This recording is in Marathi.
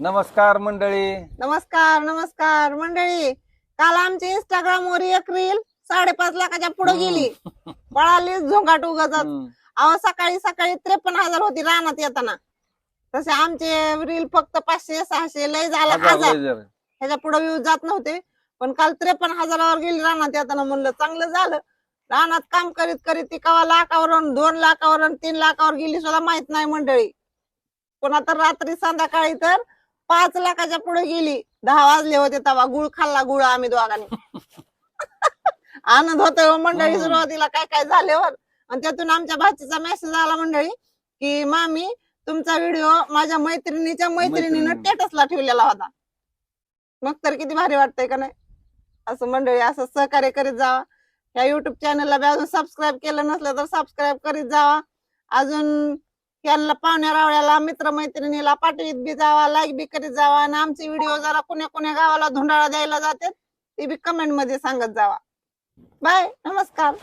नमस्कार मंडळी. नमस्कार नमस्कार मंडळी. काल आमची इंस्टाग्राम वर एक रील 5.5 लाखाच्या पुढे गेली. पळाली झोंगाट उगाच. अहो सकाळी सकाळी 53,000 होती रानात येताना. तसे आमचे रील फक्त 500-600 लय झाला 1000 ह्याच्या पुढे व्ह्यूज जात नव्हते. पण काल 53,000वर गेली रानात येताना. म्हणलं चांगलं झालं. रानात काम करीत करीत ती कवा लाखावरून 2 लाखावरून 3 लाखावर गेली सुद्धा माहित नाही मंडळी. पण आता रात्री संध्याकाळी तर 5 लाखाच्या पुढे गेली. 10 वाजले होते तेव्हा गुळ खाल्ला. गुळ आम्ही दोघांनी. आनंद होतोय मंडळी सुरुवातीला काय काय झाल्यावर. आणि त्यातून आमच्या भाचीचा मेसेज आला मंडळी की मामी तुमचा व्हिडिओ माझ्या मैत्रिणीच्या मैत्रिणीनं स्टेटसला ठेवलेला होता. मग तर किती भारी वाटतंय का नाही. असं मंडळी असं सहकार्य करीत जावा. या युट्यूब चॅनलला बी अजून सबस्क्राईब केलं नसलं तर सबस्क्राईब करीत जावा. अजून यांना पाहुण्या रावळ्याला मित्रमैत्रिणीला पाठवीत बी जावा. लाईक बी करीत जावा. आणि आमचे व्हिडिओ जरा कुण्या कुण्या गावाला धुंडाळा द्यायला जातात ते बी कमेंट मध्ये सांगत जावा. बाय नमस्कार.